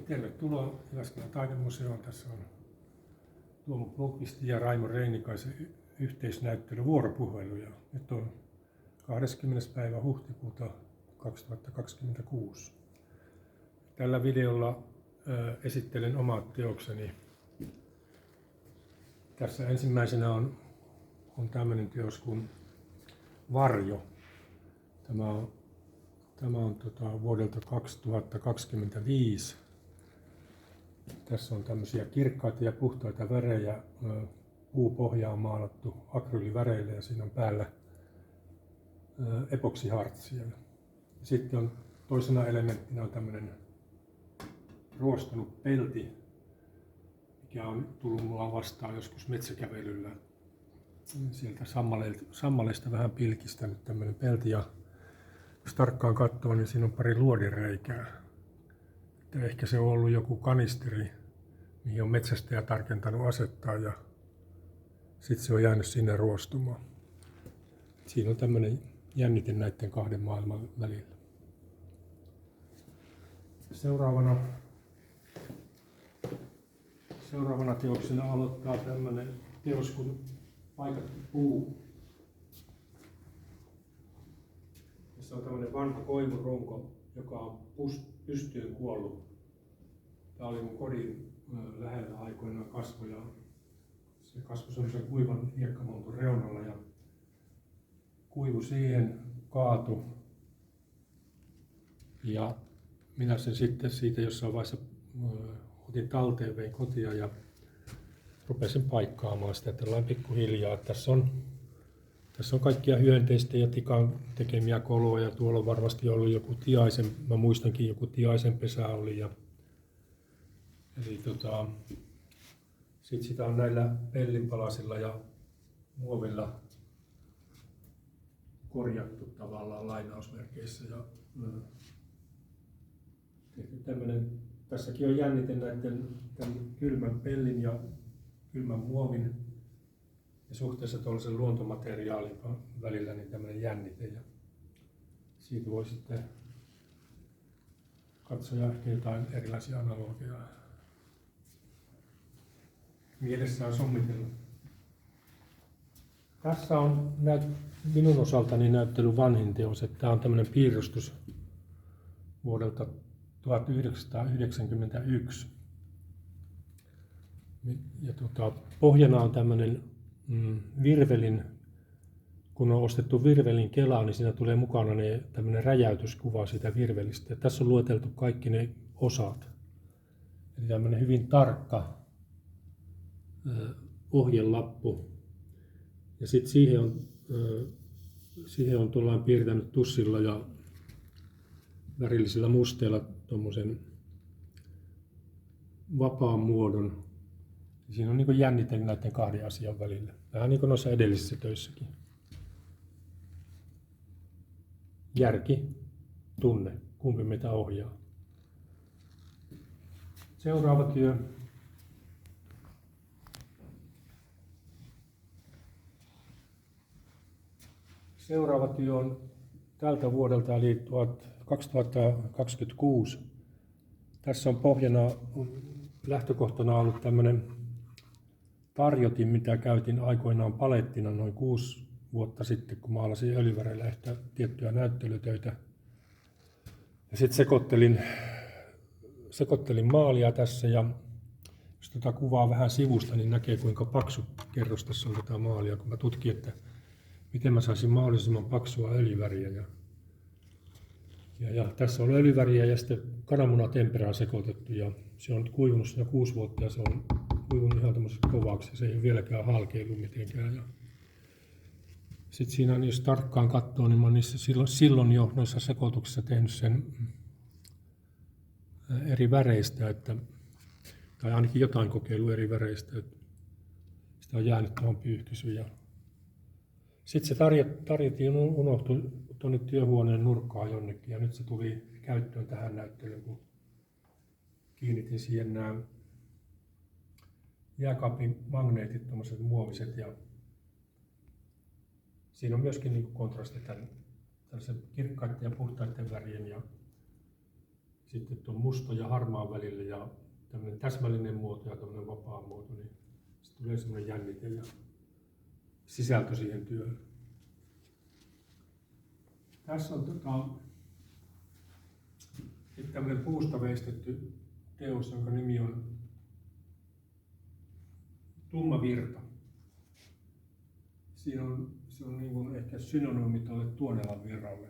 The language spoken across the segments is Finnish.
Tervetuloa Jyväskylän taidemuseoon. Tässä on Tuomo Blomqvistin ja Raimo Reinikaisen yhteisnäyttely Vuoropuhelu. Ja nyt on 20. päivä huhtikuuta 2026. Tällä videolla esittelen omat teokseni. Tässä ensimmäisenä on tämmöinen teos kuin Varjo. Tämä on vuodelta 2025. Tässä on tämmöisiä kirkkaita ja puhtaita värejä. Puupohja on maalattu akryyliväreillä ja siinä on päällä epoksihartsia. Sitten on toisena elementtinä on tämmöinen ruostunut pelti, mikä on tullut mulla vastaan joskus metsäkävelyllä. Sieltä sammaleista vähän pilkistänyt tämmöinen pelti, ja jos tarkkaan katsoo, niin siinä on pari luodinreikää. Että ehkä se on ollut joku kanisteri, mihin on metsästäjä tarkentanut asettaa, ja sitten se on jäänyt sinne ruostumaan. Siinä on tämmöinen jännite näiden kahden maailman välillä. Seuraavana teoksena aloittaa tämmöinen teos kuin Paikattu puu. Se on tämmöinen vanha koivurunko, joka on pystyyn kuollut. Tämä oli mun kodin lähellä aikoinaan kasvoi, ja se kasvoi semmoisen kuivan hiekkamontun reunalla ja kuivu siihen, kaatu. Ja minä sen sitten siitä jossain vaiheessa otin talteen, vein kotia ja rupesin paikkaamaan sitä tällainen pikkuhiljaa. Tässä on kaikkia hyönteistä ja tikan tekemiä koloja, ja tuolla on varmasti ollut joku tiaisen, mä muistankin joku tiaisen pesä oli. Eli sit sitä on näillä pellinpalasilla ja muovilla korjattu tavallaan lainausmerkeissä. Ja tässäkin on jännite näiden kylmän pellin ja kylmän muovin ja suhteessa tuollaisen luontomateriaalin välillä niin tämmöinen jännite. Ja siitä voi sitten katsoa ehkä jotain erilaisia analogiaa mielessään sommitellut. Tässä on minun osaltani näyttelyn vanhin teos. Tämä on tämmöinen piirustus vuodelta 1991. Ja pohjana on tämmöinen virvelin, kun on ostettu virvelin kelaa, niin siinä tulee mukana tämmöinen räjäytyskuva siitä virvelistä. Ja tässä on lueteltu kaikki ne osat. Eli tämmöinen hyvin tarkka ohjelappu. Ja sitten siihen on tuollain piirtänyt tussilla ja värillisillä musteilla tuommoisen vapaan muodon. Siinä on niin jännite näiden kahden asian välillä. Vähän niin kuin noissa edellisissä töissäkin. Järki, tunne, kumpi mitä ohjaa. Seuraava työ. Seuraava työ on tältä vuodelta eli 2026. Tässä on lähtökohtana ollut tämmöinen tarjotin, mitä käytin aikoinaan palettina noin 6 vuotta sitten, kun maalasin öljyväreillä ehkä tiettyjä näyttelytöitä. Ja sitten sekoittelin maalia tässä, ja jos tätä kuvaa vähän sivusta, niin näkee kuinka paksu kerros tässä on tätä maalia, kun mä tutkin, että miten mä saisin mahdollisimman paksua öljyväriä. Ja tässä on öljyväriä ja sitten kananmunatemperaan sekoitettu, ja se on kuivunut siinä 6 vuotta ja se on kuivunut ihan tämmöiseksi kovaksi, se ei ole vieläkään halkeillut mitenkään. Sitten siinä, jos tarkkaan katsoo, niin mä oon silloin jo noissa sekoituksissa tehnyt sen eri väreistä, tai ainakin jotain kokeilua eri väreistä, että sitä on jäänyt tuohon pyyhkysyyn. Sitten se tarjotin unohtui tuonne työhuoneen nurkkaan jonnekin, ja nyt se tuli käyttöön tähän näyttelyyn, kun kiinnitin siihen nämä jääkaapin magneetit, tuommoiset muoviset, ja siinä on myöskin niin kontrasti tällaisen kirkkaiden ja puhtaiden värien ja sitten tuon mustan ja harmaan välillä ja tämmöinen täsmällinen muoto ja tämmöinen vapaa muoto, niin se tulee semmoinen jännite ja sisältö siihen työhön. Tässä on tämmöinen puusta veistetty teos, jonka nimi on Tumma virta. Se on niin kuin ehkä synonyymi tuolle Tuonelan virralle.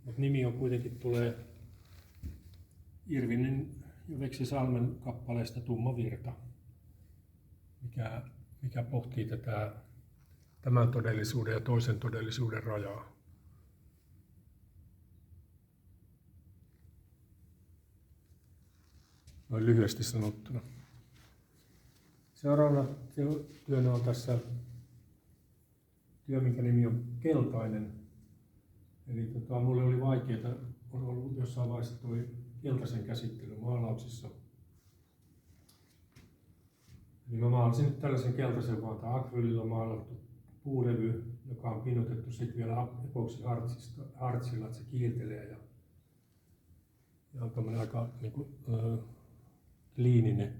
Mutta nimi on kuitenkin tulee Irvinin ja Veksi Salmen kappaleesta Tumma virta, mikä pohtii tämän todellisuuden ja toisen todellisuuden rajaa. Noin lyhyesti sanottuna. Seuraavana työnä on tässä työ, minkä nimi on Keltainen. Eli mulle oli vaikeaa, on ollut jossain vaiheessa tuo keltaisen käsittely maalauksissa. Eli mä maalasin nyt tällaisen keltaisen vaan, tämä akryylillä maalattu puulevy, joka on pinotettu sitten vielä epoksihartsilla, että se kiiltelee ja on tämmöinen aika niin kuin, liininen.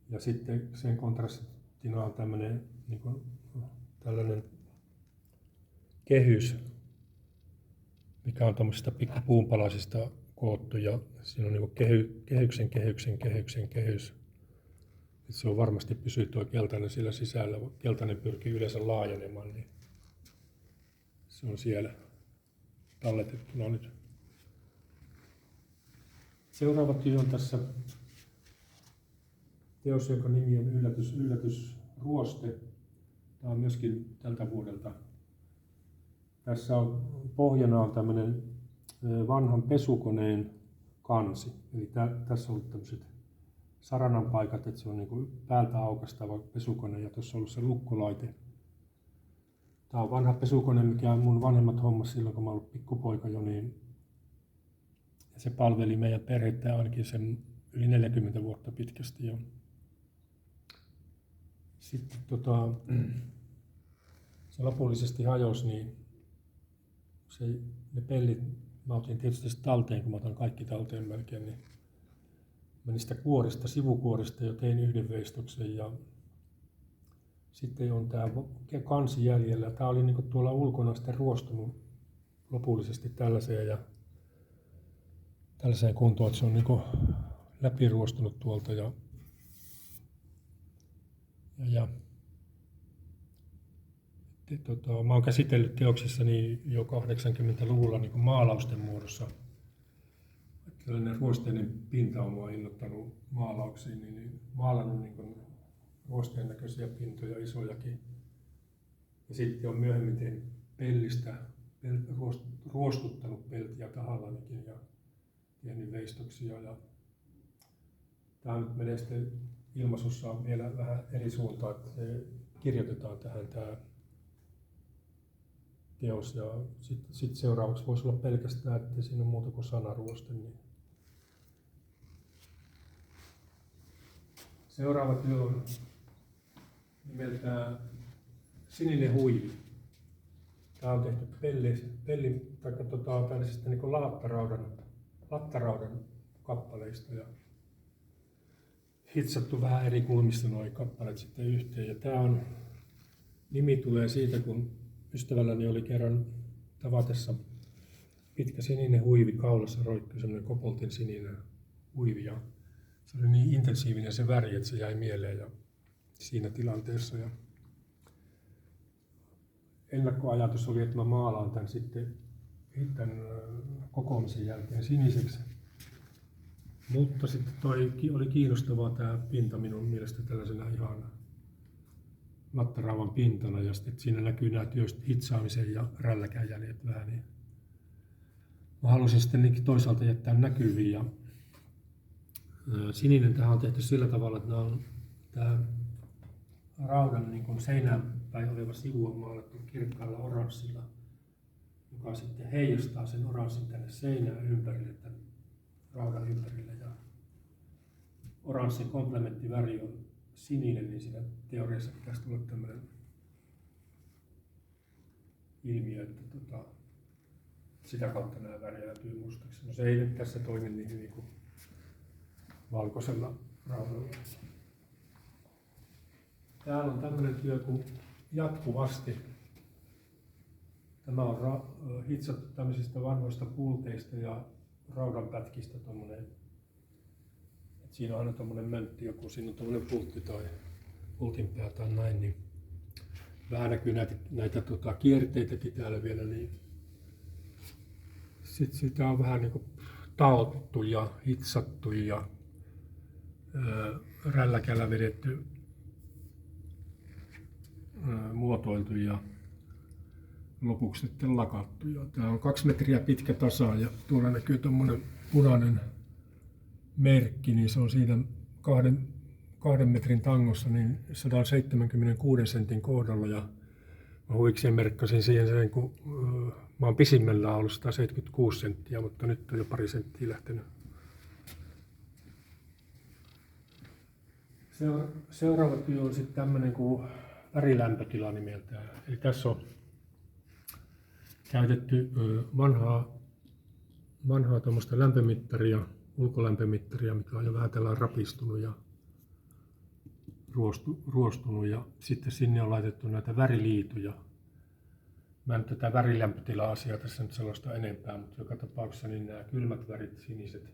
Ja sitten sen kontrastina on tämmöinen niin kuin, tällainen kehys, mikä on tämmöisistä pikkupuunpalasista koottu ja siinä on niin kuin kehys. Se on varmasti pysyy tuo keltainen siellä sisällä. Keltainen pyrkii yleensä laajenemaan, niin se on siellä talletettuna nyt. Seuraava työ on tässä teos, jonka nimi on Yllätysruoste. Tämä on myöskin tältä vuodelta. Tässä on pohjana on tämmöinen vanhan pesukoneen kansi. Eli tässä on ollut tämmöiset saranan paikat, että se on niin kuin päältä aukaistava pesukone ja tuossa on ollut se lukkolaite. Tämä on vanha pesukone, mikä mun vanhemmat hommas silloin, kun mä ollut pikkupoika jo, niin ja se palveli meidän perhettä ainakin sen yli 40 vuotta pitkästi jo. Sitten se lopullisesti hajosi, niin ne pellit mä otin tietysti talteen, kun mä otan kaikki talteen melkein, niin mä niistä sivukuorista jo tein yhden veistoksen ja sitten on tää kansi jäljellä. Tää oli niinku tuolla ulkona sitten ruostunut lopullisesti tällaiseen kuntoon, että se on niinku läpiruostunut tuolta ja mä oon käsitellyt teoksissani jo 80-luvulla niin maalausten muodossa. Tällainen ruosteinen pinta on mua innoittanut maalauksiin, niin maalannut niin ruosteen näköisiä pintoja, isojakin. Ja sitten on myöhemmin tehnyt pellistä, ruostuttanut peltiä tahallanikin ja tehnyt veistoksia. Ja tämä nyt menee sitten ilmaisussa vielä vähän eri suuntaan, että se kirjoitetaan tähän tämä teos ja sitten seuraavaksi voisi olla pelkästään, että siinä on muuta kuin sanaruoste. Niin. Seuraava työ on nimeltään Sininen huivi. Tämä on tehty tällaisista niin lattaraudan kappaleista ja hitsattu vähän eri kulmista nuo kappaleet sitten yhteen. Ja tämä nimi tulee siitä, kun ystävälläni oli kerran tavatessa pitkä sininen huivi kaulassa, roikkui semmoinen koboltin sininen huivi ja se oli niin intensiivinen se väri, että se jäi mieleen ja siinä tilanteessa. Ja ennakkoajatus oli, että mä maalaan tämän sitten tämän kokoamisen jälkeen siniseksi. Mutta sitten oli kiinnostavaa tämä pinta minun mielestä tällaisena ihan lattarauvan pintana ja sitten siinä näkyy nämä hitsaamisen ja rälläkän jäljet vähän. Niin mä halusin sitten toisaalta jättää näkyviin ja sininen tähän on tehty sillä tavalla, että tämä raudan niin seinään päin oleva sivu on maalattu kirkkaalla oranssilla, joka sitten heijastaa sen oranssin tänne seinään ympärille, tämän raudan ympärille. Ja oranssin komplementtiväri on sininen, niin siinä teoriassa pitäisi tulla tämmöinen ilmiö, että Sitä kautta nämä värjäytyy mustaksi. No se ei nyt tässä toimi niin hyvin kuin valkoisella raudalla. Täällä on tämmöinen työ kuin jatkuvasti. Tämä on hitsattu tämmöisistä vanhoista pulteista ja raudanpätkistä tommonen. Siinä on aina tommonen möntti joku, siinä on tommonen pultti tai pultin pää tai näin, niin vähän näkyy näitä kierteitäkin täällä vielä, niin sitten sitä on vähän niinku taottu ja hitsattu ja rälläkällä vedetty, muotoiltu ja lopuksi sitten lakattu. Ja tää on 2 metriä pitkä tasa ja tuolla näkyy tommonen punainen merkki, niin se on siinä 2 metrin tangossa niin 176 sentin kohdalla ja mä huvikseen merkkasin siihen sen, kun mä oon pisimmällä ollut 176 senttiä, mutta nyt on jo pari senttiä lähtenyt. Seuraava työ on sitten tämmönen kuin värilämpötila nimeltään. Eli tässä on käytetty vanhaa tuommoista lämpömittaria, ulkolämpömittaria, mikä on jo vähän tällä rapistunut ja ruostunut ja sitten sinne on laitettu näitä väriliituja. Mä en tätä värilämpötila-asiaa tässä nyt sellaista enempää, mutta joka tapauksessa niin nämä kylmät värit, siniset,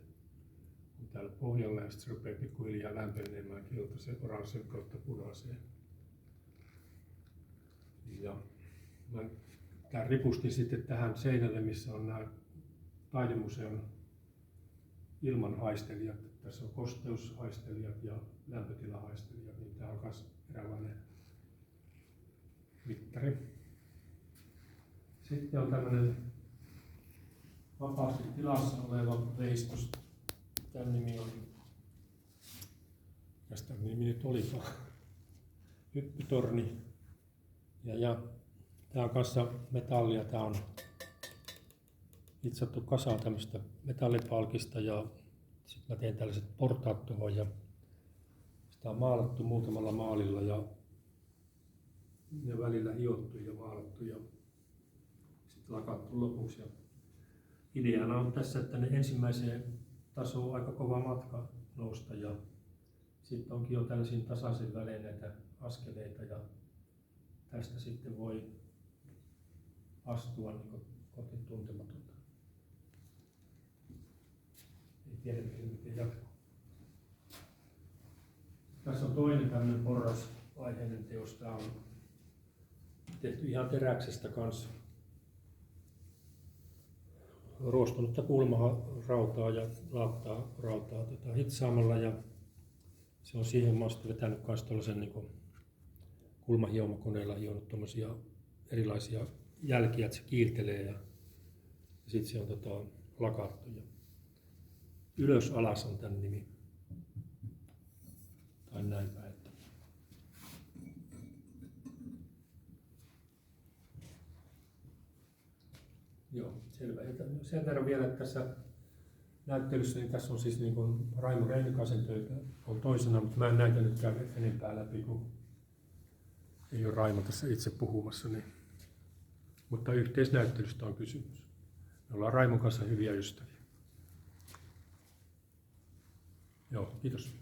on täällä pohjalla ja sitten se rupeaa pikkuhiljaa lämpenemään keltaisen, oranssin kautta punaiseen. Ja mä tämän ripustin sitten tähän seinälle, missä on nämä taidemuseon ilmanhaistelijat. Tässä on kosteushaistelijat ja lämpötilahaistelijat, niin tämä on myös eräänlainen mittari. Sitten on tämmöinen vapaasti tilassa oleva veistos. Tämän nimi on, mikäs tämän nimi nyt olikaan, hyppytorni. Ja tämä on kanssa metallia, tämä on hitsattu kasaan tämmöistä metallipalkista ja sitten mä teen tällaiset portaat tuohon ja sitä on maalattu muutamalla maalilla ja välillä hiottu ja maalattu ja sitten lakattu lopuksi. Ja ideana on tässä, että ne ensimmäiseen tasoon on aika kova matka nousta ja sitten onkin jo tällaisiin tasaisen välein näitä askeleita ja tästä sitten voi astua niin kohti tuntematonta. Ei tiedä miten jatkuu. Tässä on toinen tämmöinen porrasvaiheinen teos. Tämä on tehty ihan teräksestä kanssa. Ruostunutta kulmarautaa ja laattaa rautaa hitsaamalla ja se on siihen mä oon vetänyt myös tuollaisen niin kulmahiomakoneella hionut tuommoisia erilaisia jälkiä, että se kiiltelee ja sitten se on lakattu. Ja ylös alas on tämän nimi. Tai näin päin. Joo, selvä. Ja sen verran vielä, että tässä näyttelyssä niin tässä on siis niin kuin Raimo Reinikaisen töitä on toisena, mutta mä en näitä nyt käy enempää läpi, kun ei ole Raimo tässä itse puhumassa. Niin. Mutta yhteisnäyttelystä on kysymys. Me ollaan Raimon kanssa hyviä ystäviä. Joo, kiitos.